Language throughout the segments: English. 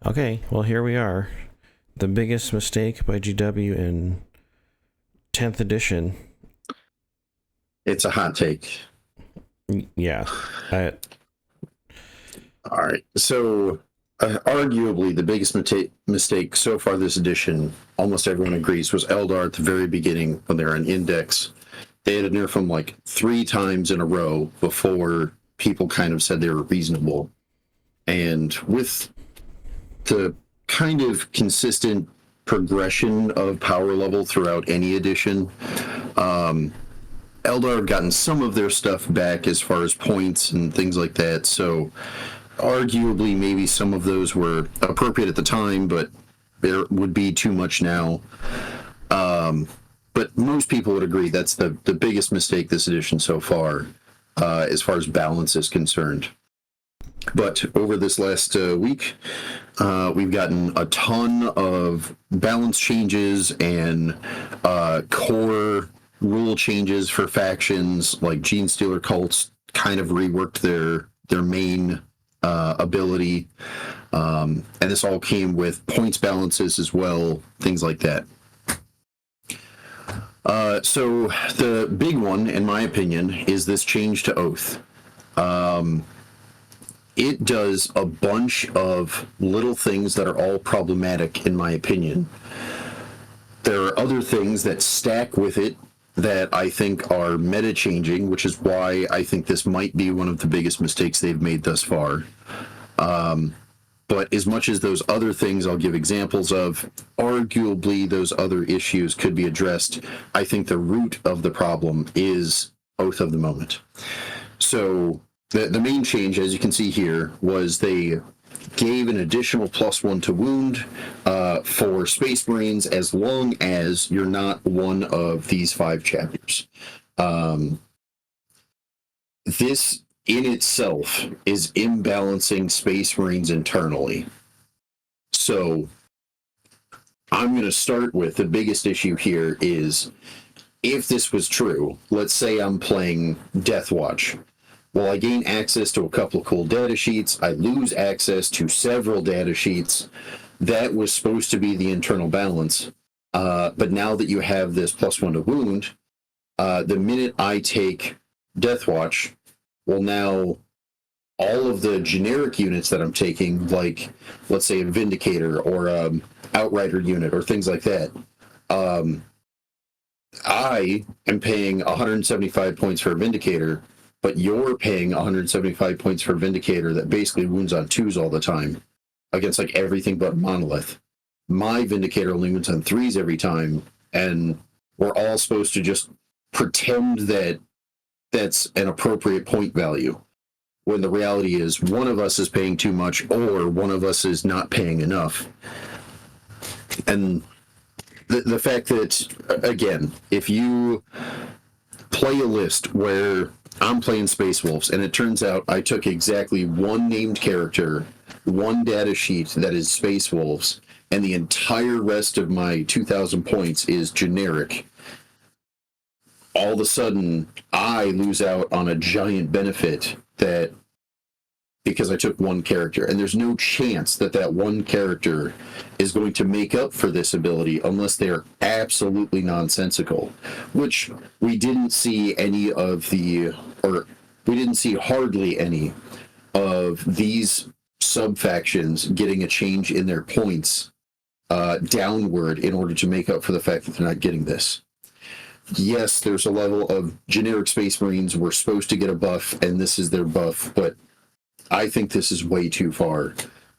Okay, well, here we are. The biggest mistake by GW in 10th edition. It's a hot take. Yeah. I, All right. So, arguably, the biggest mistake so far this edition, almost everyone agrees, was Eldar at the very beginning when they were on Index. They had to nerf them like 3 times in a row before people kind of said they were reasonable. And with the kind of consistent progression of power level throughout any edition, Eldar have gotten some of their stuff back as far as points and things like that. So, arguably, maybe some of those were appropriate at the time, but there would be too much now. But most people would agree that's the biggest mistake this edition so far, as far as balance is concerned. But over this last week, we've gotten a ton of balance changes and core rule changes for factions. Like Genestealer cults kind of reworked their main ability, and this all came with points balances as well, things like that. So the big one, in my opinion, is this change to Oath. It does a bunch of little things that are all problematic, in my opinion. There are other things that stack with it that I think are meta changing, which is why I think this might be one of the biggest mistakes they've made thus far. But as much as those other things I'll give examples of, arguably those other issues could be addressed. I think the root of the problem is Oath of the Moment. So the main change, as you can see here, was they gave an additional +1 to wound for Space Marines as long as you're not one of these 5 chapters. This in itself is imbalancing Space Marines internally. So I'm going to start with the biggest issue here is if this was true, let's say I'm playing Deathwatch. Well, I gain access to a couple of cool data sheets. I lose access to several data sheets. That was supposed to be the internal balance. But now that you have this +1 to wound, the minute I take Deathwatch, well, now all of the generic units that I'm taking, like, let's say a Vindicator or Outrider unit or things like that, I am paying 175 points for a Vindicator, but you're paying 175 points for a Vindicator that basically wounds on 2s all the time against like everything but a Monolith. My Vindicator only wounds on 3s every time, and we're all supposed to just pretend that that's an appropriate point value, when the reality is one of us is paying too much or one of us is not paying enough. And the fact that, again, if you play a list where I'm playing Space Wolves and it turns out I took exactly one named character, one data sheet that is Space Wolves, and the entire rest of my 2,000 points is generic, all of a sudden I lose out on a giant benefit that because I took one character, and there's no chance that that one character is going to make up for this ability unless they're absolutely nonsensical, which we didn't see any of the, or we didn't see hardly any of these sub-factions getting a change in their points downward in order to make up for the fact that they're not getting this. Yes, there's a level of generic Space Marines were supposed to get a buff, and this is their buff, but I think this is way too far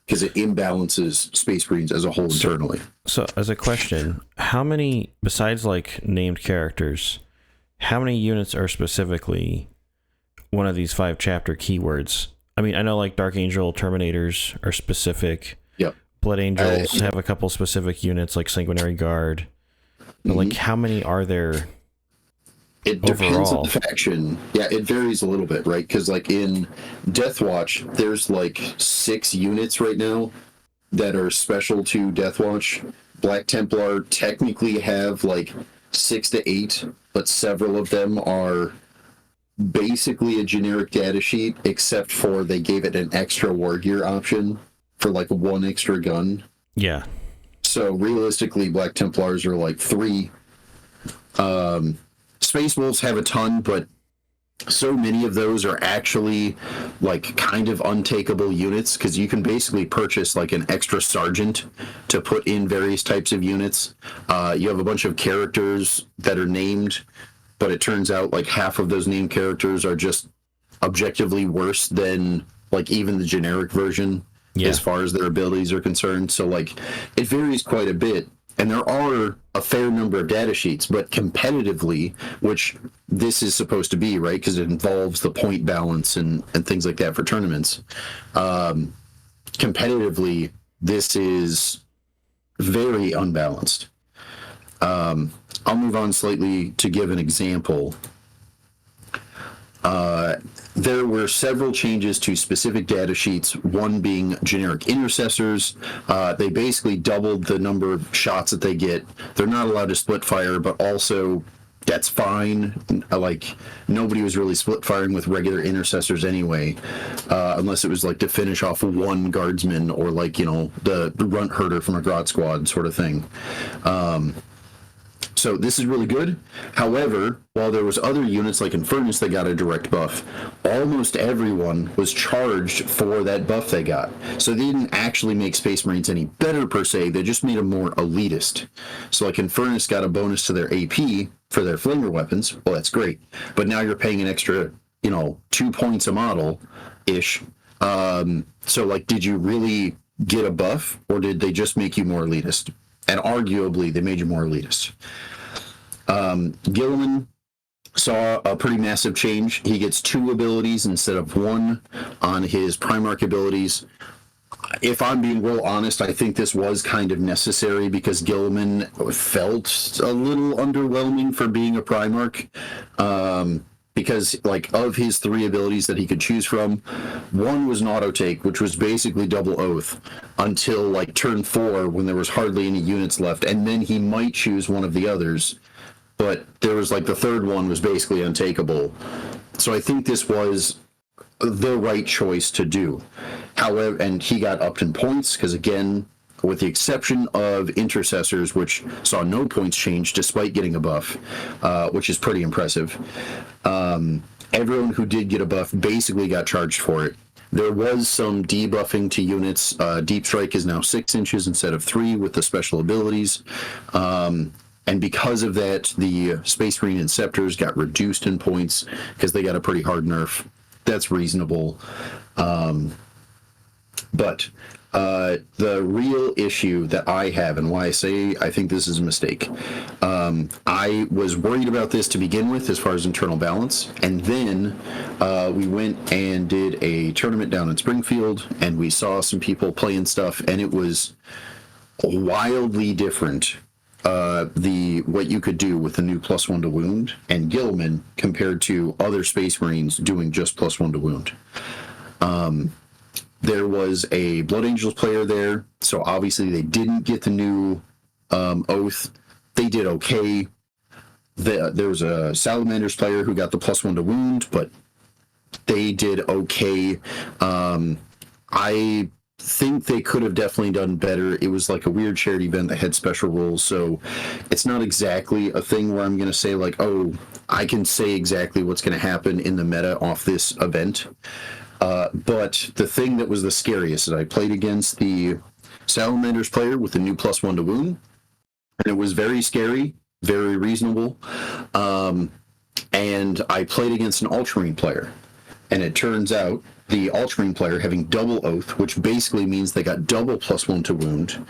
because it imbalances Space Marines as a whole internally. So, as a question, how many, besides like named characters, how many units are specifically one of these 5 chapter keywords? I mean, I know like Dark Angel Terminators are specific. Yep. Blood Angels have a couple specific units like Sanguinary Guard. But like, how many are there? It depends on the faction. Yeah, it varies a little bit, right? Because like in Deathwatch, there's like 6 units right now that are special to Deathwatch. Black Templar technically have like 6 to 8, but several of them are basically a generic data sheet, except for they gave it an extra war gear option. for like one extra gun. Yeah. So realistically, Black Templars are like 3. Space Wolves have a ton, but so many of those are actually like kind of untakeable units because you can basically purchase like an extra sergeant to put in various types of units. You have a bunch of characters that are named, but it turns out like half of those named characters are just objectively worse than like even the generic version as far as their abilities are concerned. So like it varies quite a bit. And there are a fair number of data sheets, but competitively, which this is supposed to be, right? Because it involves the point balance and things like that for tournaments. Competitively, this is very unbalanced. I'll move on slightly to give an example. There were several changes to specific data sheets, one being generic intercessors. They basically doubled the number of shots that they get. They're not allowed to split fire, but also that's fine. Like, nobody was really split firing with regular intercessors anyway, unless it was like to finish off one guardsman or like, you know, the runt herder from a Grot squad sort of thing. So this is really good. However, while there was other units like Infernus that got a direct buff, almost everyone was charged for that buff they got. So they didn't actually make Space Marines any better per se, they just made them more elitist. So like Infernus got a bonus to their AP for their flamer weapons. Well, that's great. But now you're paying an extra, 2 points a model-ish. So like, did you really get a buff or did they just make you more elitist? And arguably, they made you more elitist. Guilliman saw a pretty massive change. He gets 2 abilities instead of 1 on his Primarch abilities. If I'm being real honest, I think this was kind of necessary because Guilliman felt a little underwhelming for being a Primarch. Because like of his 3 abilities that he could choose from, 1 was an auto take, which was basically double oath until like turn 4 when there was hardly any units left, and then he might choose one of the others, but there was like the 3rd one was basically untakeable. So I think this was the right choice to do. However, and he got upped in points because again, with the exception of intercessors, which saw no points change despite getting a buff, which is pretty impressive. Everyone who did get a buff basically got charged for it. There was some debuffing to units. Deep Strike is now 6 inches instead of 3 with the special abilities. And because of that, the Space Marine Inceptors got reduced in points because they got a pretty hard nerf. That's reasonable. But the real issue that I have and why I say I think this is a mistake, I was worried about this to begin with as far as internal balance, and then we went and did a tournament down in Springfield and we saw some people playing stuff and it was wildly different, what you could do with the new +1 to wound and Guilliman compared to other Space Marines doing just +1 to wound. There was a Blood Angels player there, so obviously they didn't get the new oath. They did okay. There was a Salamanders player who got the +1 to wound, but they did okay. I think they could have definitely done better. It was like a weird shared event that had special rules, so it's not exactly a thing where I'm going to say like, oh, I can say exactly what's going to happen in the meta off this event. But the thing that was the scariest is I played against the Salamanders player with the new +1 to wound, and it was very scary, very reasonable. And I played against an Ultramarine player, and it turns out the Ultramarine player having double oath, which basically means they got double +1 to wound,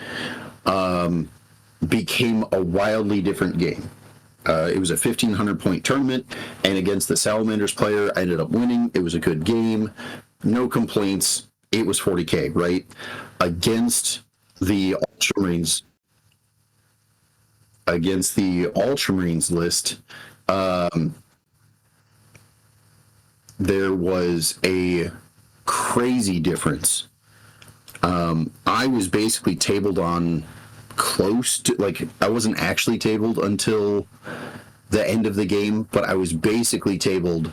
became a wildly different game. It was a 1,500 point tournament, and against the Salamanders player, I ended up winning. It was a good game, no complaints. It was 40k, right? Against the Ultramarines list, there was a crazy difference. I was basically tabled on close to, like, I wasn't actually tabled until the end of the game, but I was basically tabled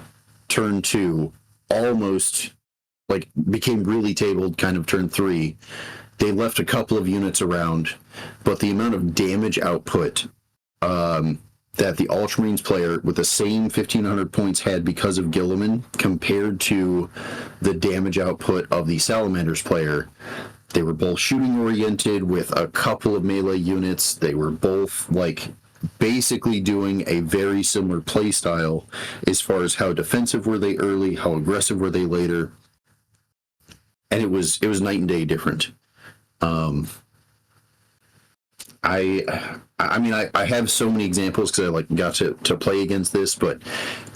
turn 2 almost like became really tabled kind of turn 3. They left a couple of units around, but the amount of damage output that the Ultramarines player with the same 1,500 points had because of Guilliman compared to the damage output of the Salamanders player, they were both shooting oriented with a couple of melee units. They were both like basically doing a very similar play style as far as how defensive were they early, how aggressive were they later, and it was night and day different. I mean, I have so many examples because I like got to play against this, but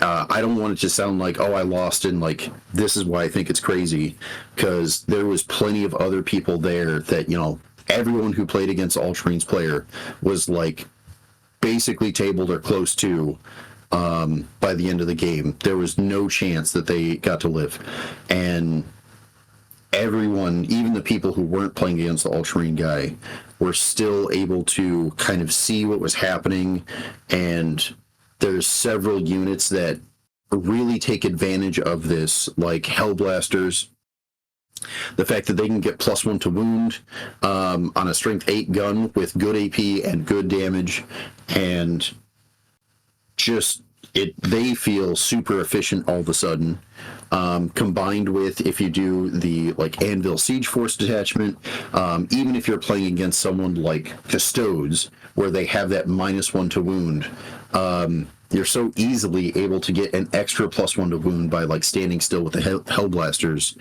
I don't want it to sound like, oh, I lost and like this is why I think it's crazy, because there was plenty of other people there that, you know, everyone who played against Ultramarines player was like basically tabled or close to by the end of the game. There was no chance that they got to live, and everyone, even the people who weren't playing against the Ultramarine guy, were still able to kind of see what was happening. And there's several units that really take advantage of this, like Hellblasters. The fact that they can get +1 to wound on a strength 8 gun with good AP and good damage, and just they feel super efficient all of a sudden. Combined with if you do the like Anvil Siege Force detachment, even if you're playing against someone like Custodes, where they have that -1 to wound, you're so easily able to get an extra +1 to wound by like standing still with the Hellblasters.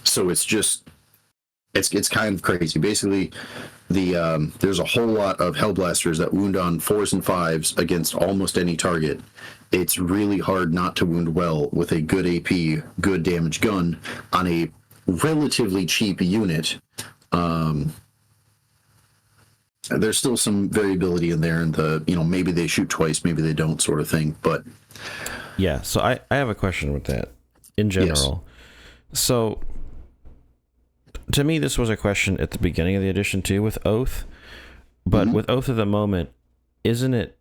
So it's just it's kind of crazy. Basically, there's a whole lot of Hellblasters that wound on 4s and 5s against almost any target. It's really hard not to wound well with a good AP, good damage gun on a relatively cheap unit. There's still some variability in there, and maybe they shoot twice, maybe they don't, sort of thing. But yeah, so I have a question with that in general. Yes. So to me, this was a question at the beginning of the edition too with Oath, but with Oath at the moment, isn't it?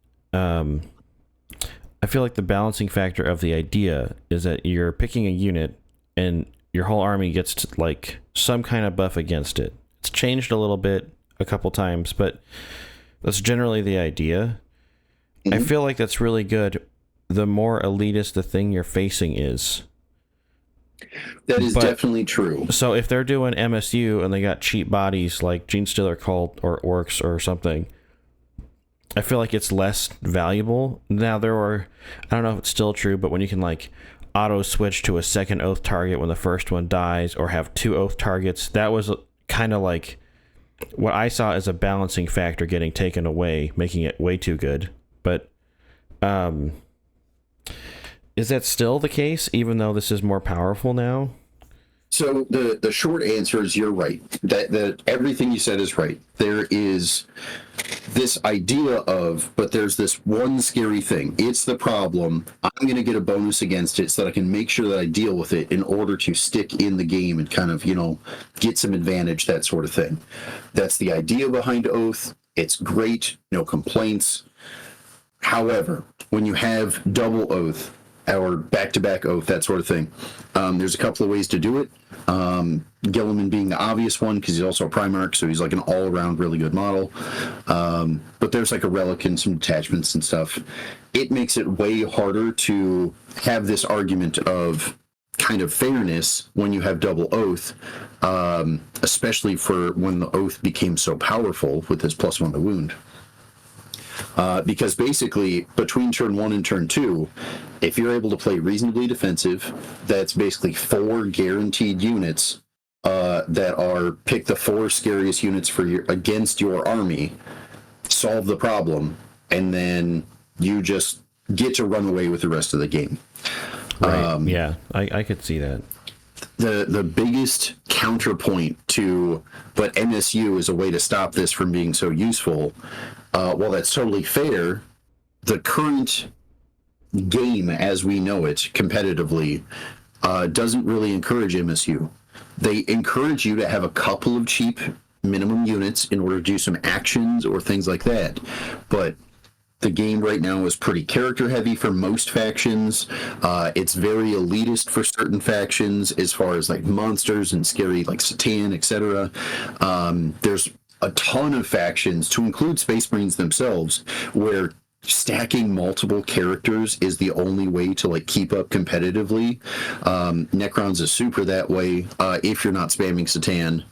I feel like the balancing factor of the idea is that you're picking a unit and your whole army gets to, like, some kind of buff against it. It's changed a little bit a couple times, but that's generally the idea. I feel like that's really good the more elitist the thing you're facing is. That is definitely true. So if they're doing MSU and they got cheap bodies like Genestealer Cult or Orcs or something, I feel like it's less valuable. Now there are, I don't know if it's still true, but when you can like auto switch to a second Oath target when the first one dies, or have 2 Oath targets, that was kind of like what I saw as a balancing factor getting taken away, making it way too good. But is that still the case, even though this is more powerful now? So the short answer is you're right. That everything you said is right. There is this idea of, but there's this one scary thing. It's the problem. I'm going to get a bonus against it so that I can make sure that I deal with it in order to stick in the game and kind of, get some advantage, that sort of thing. That's the idea behind Oath. It's great. No complaints. However, when you have double Oath, or back-to-back Oath, that sort of thing. There's a couple of ways to do it. Guilliman being the obvious one, because he's also a Primarch, so he's like an all-around really good model. But there's like a Relic and some detachments and stuff. It makes it way harder to have this argument of kind of fairness when you have double Oath, especially for when the Oath became so powerful with this +1 to wound. Because basically, between turn 1 and turn 2, if you're able to play reasonably defensive, that's basically 4 guaranteed units that are pick the 4 scariest units against your army, solve the problem, and then you just get to run away with the rest of the game. Right. Yeah, I could see that. The biggest counterpoint to, but MSU is a way to stop this from being so useful. While that's totally fair, the current game as we know it competitively doesn't really encourage MSU. They encourage you to have a couple of cheap minimum units in order to do some actions or things like that. But The game right now is pretty character heavy for most factions. It's very elitist for certain factions as far as like monsters and scary like Satan, etc. There's a ton of factions, to include Space Marines themselves, where stacking multiple characters is the only way to like keep up competitively. Necrons is super that way if you're not spamming Satan.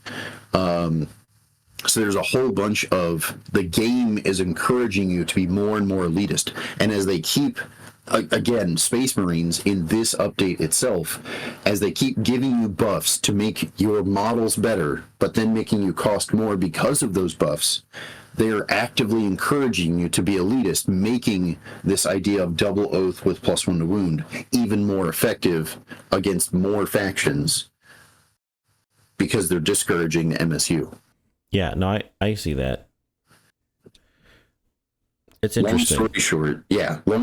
So there's a whole bunch of, the game is encouraging you to be more and more elitist. And as they keep, again, Space Marines in this update itself, as they keep giving you buffs to make your models better, but then making you cost more because of those buffs, they're actively encouraging you to be elitist, making this idea of double oath with +1 to wound even more effective against more factions because they're discouraging the MSU. Yeah, no, I see that. It's interesting. Long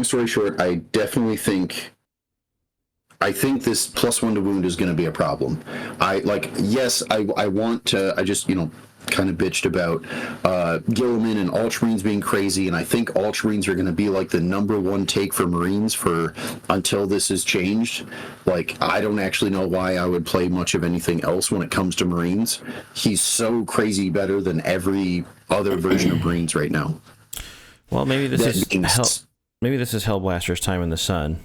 story short, I definitely think this +1 to wound is going to be a problem. I want to, I just, kind of bitched about Guilliman and Ultramarines being crazy, and I think Ultramarines are going to be like the #1 take for Marines for until this is changed. Like, I don't actually know why I would play much of anything else when it comes to Marines. He's so crazy better than every other version of Marines right now. Well, maybe this is Hellblaster's time in the sun.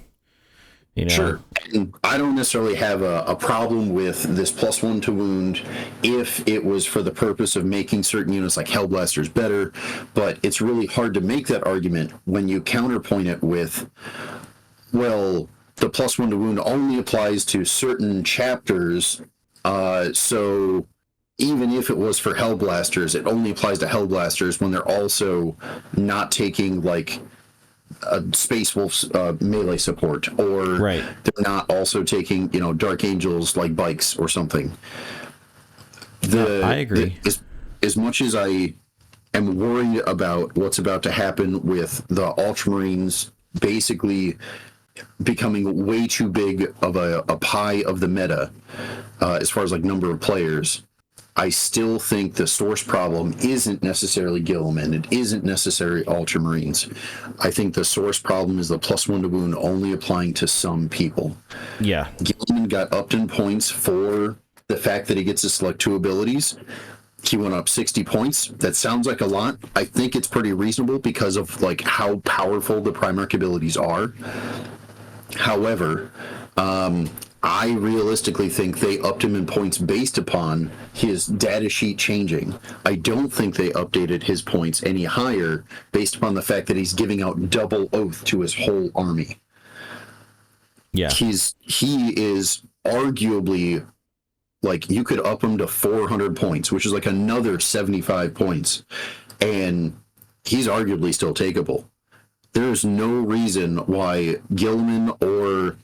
Sure. And I don't necessarily have a problem with this +1 to wound if it was for the purpose of making certain units like Hellblasters better, but it's really hard to make that argument when you counterpoint it with, well, the +1 to wound only applies to certain chapters, so even if it was for Hellblasters, it only applies to Hellblasters when they're also not taking, like, Space Wolf's melee support, or right. They're not also taking, Dark Angels like bikes or something. I agree. As much as I am worried about what's about to happen with the Ultramarines basically becoming way too big of a pie of the meta, as far as like number of players, I still think the source problem isn't necessarily Guilliman. It isn't necessarily Ultramarines. I think the source problem is the +1 to wound only applying to some people. Yeah. Guilliman got upped in points for the fact that he gets to select 2 abilities. He went up 60 points. That sounds like a lot. I think it's pretty reasonable because of like how powerful the Primarch abilities are. However, I realistically think they upped him in points based upon his data sheet changing. I don't think they updated his points any higher based upon the fact that he's giving out double oath to his whole army. Yeah. He is arguably, like, you could up him to 400 points, which is like another 75 points, and he's arguably still takeable. There's no reason why Guilliman or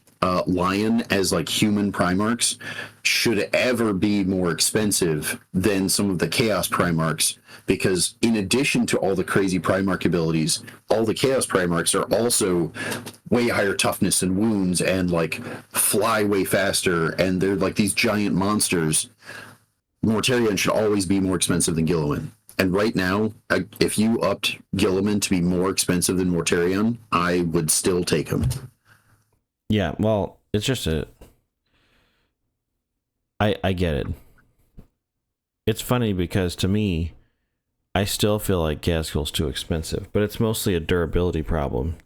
Lion as like human Primarchs should ever be more expensive than some of the Chaos Primarchs, because in addition to all the crazy Primarch abilities, all the Chaos Primarchs are also way higher toughness and wounds and like fly way faster, and they're like these giant monsters. Mortarion should always be more expensive than Guilliman. And right now, if you upped Guilliman to be more expensive than Mortarion, I would still take him. Yeah, well, it's just I get it. It's funny because to me, I still feel like Ghazghkull's too expensive, but it's mostly a durability problem.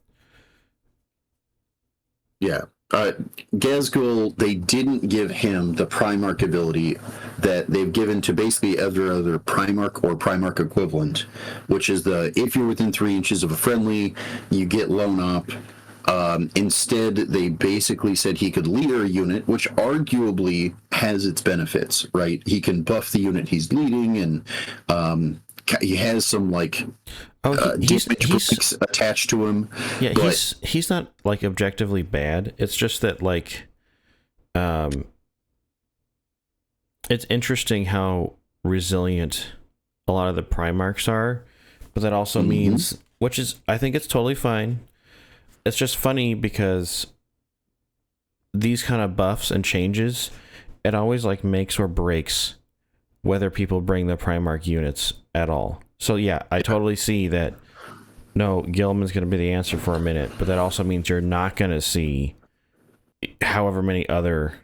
Yeah. Ghazghkull, they didn't give him the Primarch ability that they've given to basically every other Primarch or Primarch equivalent, which is if you're within 3 inches of a friendly, you get Lone Op. Instead, they basically said he could leader a unit, which arguably has its benefits, right? He can buff the unit he's leading, and he has some like damage breaks attached to him. Yeah, he's not like objectively bad. It's just that like, it's interesting how resilient a lot of the Primarchs are, but that also means, which is, I think it's totally fine. It's just funny because these kind of buffs and changes, it always like makes or breaks whether people bring the Primarch units at all. So yeah, I totally see that no, Gilliman's going to be the answer for a minute, but that also means you're not going to see however many other,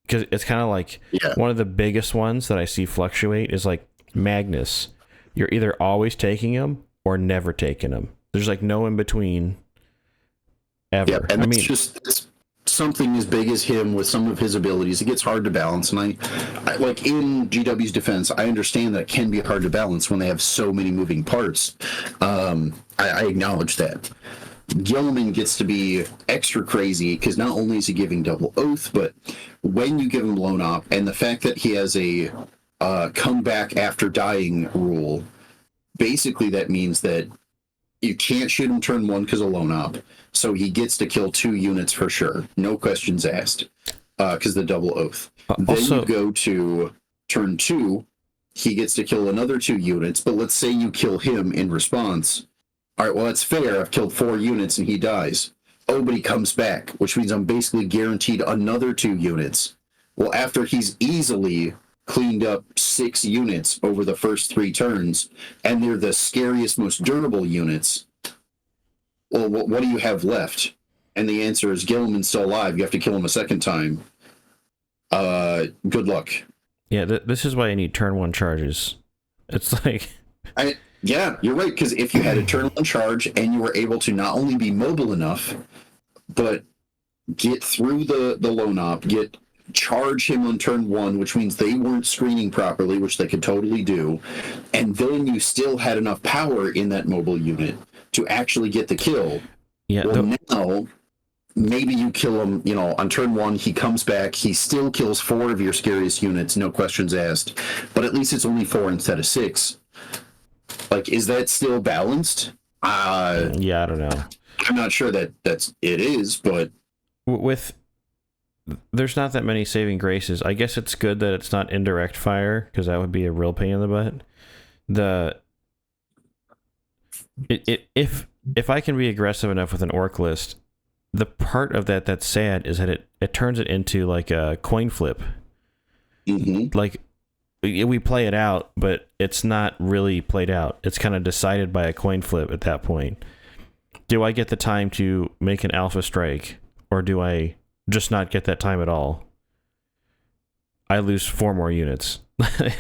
because it's kind of like one of the biggest ones that I see fluctuate is like Magnus. You're either always taking him or never taking him. There's like no in between ever. Yeah, and it's something as big as him with some of his abilities. It gets hard to balance, and I like in GW's defense, I understand that it can be hard to balance when they have so many moving parts. I acknowledge that. Gilliman gets to be extra crazy because not only is he giving double oath, but when you give him blown up, and the fact that he has a come back after dying rule, basically that means that you can't shoot him turn 1 because of lone op, so he gets to kill 2 units for sure, no questions asked, because the double oath. Then you go to turn 2, he gets to kill another 2 units, but let's say you kill him in response. All right, well, that's fair. I've killed 4 units and he dies. Oh, but he comes back, which means I'm basically guaranteed another 2 units. Well, after he's easily cleaned up 6 units over the first 3 turns, and they're the scariest, most durable units, well, what do you have left? And the answer is Gilliman's still alive. You have to kill him a second time. Good luck. Yeah, this is why I need turn 1 charges. It's like... Yeah, you're right, because if you had a turn 1 charge and you were able to not only be mobile enough, but get through the lone op, charge him on turn 1, which means they weren't screening properly, which they could totally do, and then you still had enough power in that mobile unit to actually get the kill. Yeah. Well, now maybe you kill him, on turn 1, he comes back, he still kills 4 of your scariest units, no questions asked, but at least it's only 4 instead of 6. Like, is that still balanced? Yeah, I don't know. I'm not sure that it is, but there's not that many saving graces. I guess it's good that it's not indirect fire, because that would be a real pain in the butt. If I can be aggressive enough with an orc list, the part of that that's sad is that it turns it into like a coin flip. Mm-hmm. Like, we play it out, but it's not really played out. It's kind of decided by a coin flip at that point. Do I get the time to make an alpha strike, or do I just not get that time at all? I lose 4 more units.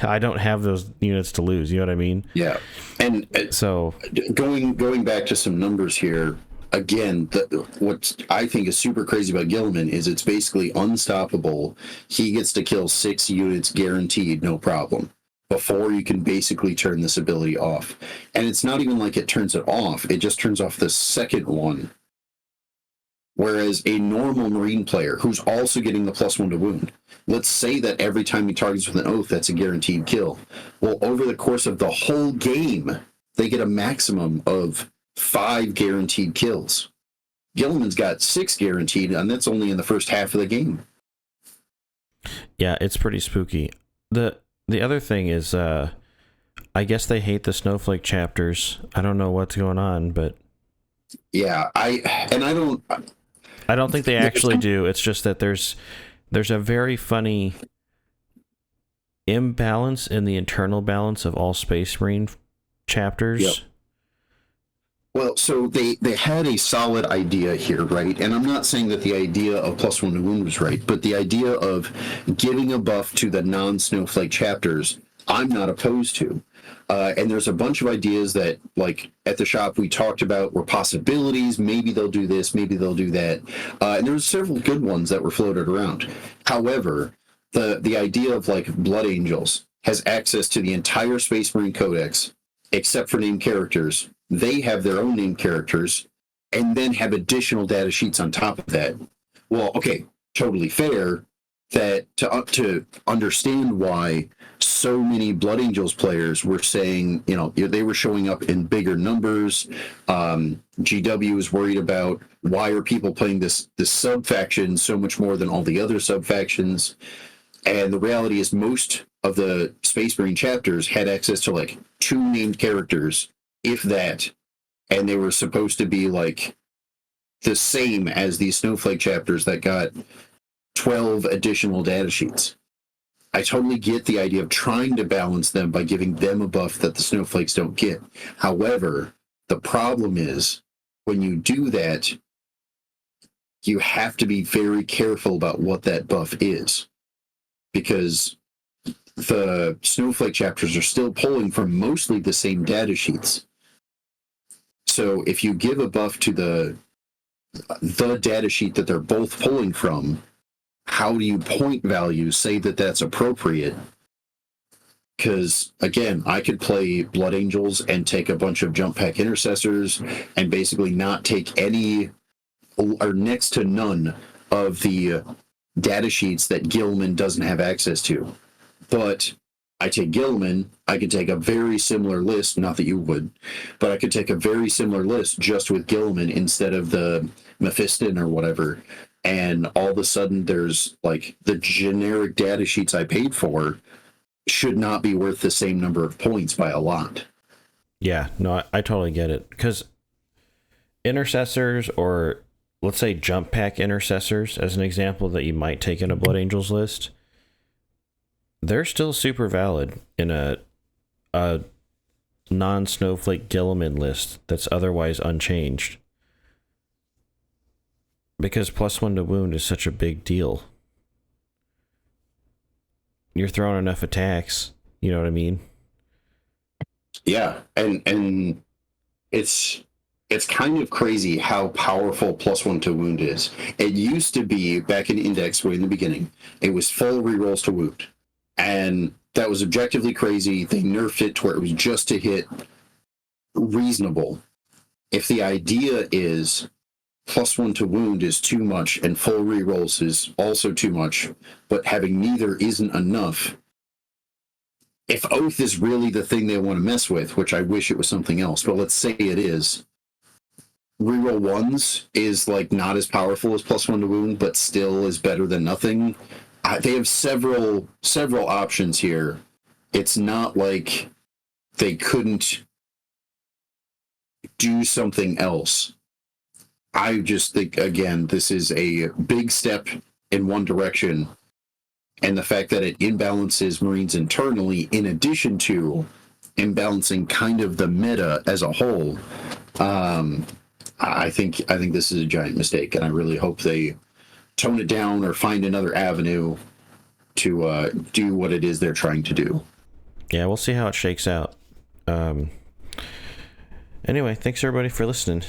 I don't have those units to lose. You know what I mean? Yeah. And so going back to some numbers here, again, what I think is super crazy about Gilliman is it's basically unstoppable. He gets to kill 6 units guaranteed, no problem, before you can basically turn this ability off. And it's not even like it turns it off. It just turns off the second one. Whereas a normal Marine player who's also getting the +1 to wound, let's say that every time he targets with an oath, that's a guaranteed kill. Well, over the course of the whole game, they get a maximum of 5 guaranteed kills. Gilliman's got 6 guaranteed, and that's only in the first half of the game. Yeah, it's pretty spooky. The other thing is, I guess they hate the snowflake chapters. I don't know what's going on, but yeah, I don't think they actually do. It's just that there's a very funny imbalance in the internal balance of all Space Marine chapters. Yep. Well, so they had a solid idea here, right? And I'm not saying that the idea of +1 to wound was right, but the idea of giving a buff to the non-snowflake chapters, I'm not opposed to. And there's a bunch of ideas that, like, at the shop we talked about were possibilities. Maybe they'll do this, maybe they'll do that. And there's several good ones that were floated around. However, the idea of, like, Blood Angels has access to the entire Space Marine Codex, except for named characters. They have their own named characters, and then have additional data sheets on top of that. Well, okay, totally fair. That to understand why so many Blood Angels players were saying, they were showing up in bigger numbers. GW was worried about, why are people playing this sub faction so much more than all the other sub factions? And the reality is, most of the Space Marine chapters had access to like 2 named characters, if that, and they were supposed to be like the same as these Snowflake chapters that got 12 additional data sheets. I totally get the idea of trying to balance them by giving them a buff that the Snowflakes don't get. However, The problem is when you do that, you have to be very careful about what that buff is, because the Snowflake chapters are still pulling from mostly the same data sheets. So if you give a buff to the data sheet that they're both pulling from, how do you point values say that that's appropriate? Because again, I could play Blood Angels and take a bunch of jump pack intercessors and basically not take any or next to none of the data sheets that Gilman doesn't have access to. But I take Gilman, I could take a very similar list, not that you would, but I could take a very similar list just with Gilman instead of the Mephiston or whatever. And all of a sudden there's like the generic data sheets I paid for should not be worth the same number of points by a lot. Yeah, no, I totally get it. Because intercessors, or let's say jump pack intercessors, as an example that you might take in a Blood Angels list, they're still super valid in a non-Snowflake Gilliman list that's otherwise unchanged. Because +1 to wound is such a big deal. You're throwing enough attacks, you know what I mean? Yeah, and it's kind of crazy how powerful +1 to wound is. It used to be, back in Index way in the beginning, it was full rerolls to wound. And that was objectively crazy. They nerfed it to where it was just to hit reasonable. If the idea is +1 to wound is too much and full rerolls is also too much, but having neither isn't enough, if Oath is really the thing they want to mess with, which I wish it was something else, but let's say it is, reroll ones is like not as powerful as +1 to wound, but still is better than nothing. They have several options here. It's not like they couldn't do something else. I just think, again, this is a big step in one direction, and the fact that it imbalances Marines internally, in addition to imbalancing kind of the meta as a whole, I think this is a giant mistake, and I really hope they tone it down or find another avenue to do what it is they're trying to do. Yeah, we'll see how it shakes out. Anyway, thanks everybody for listening.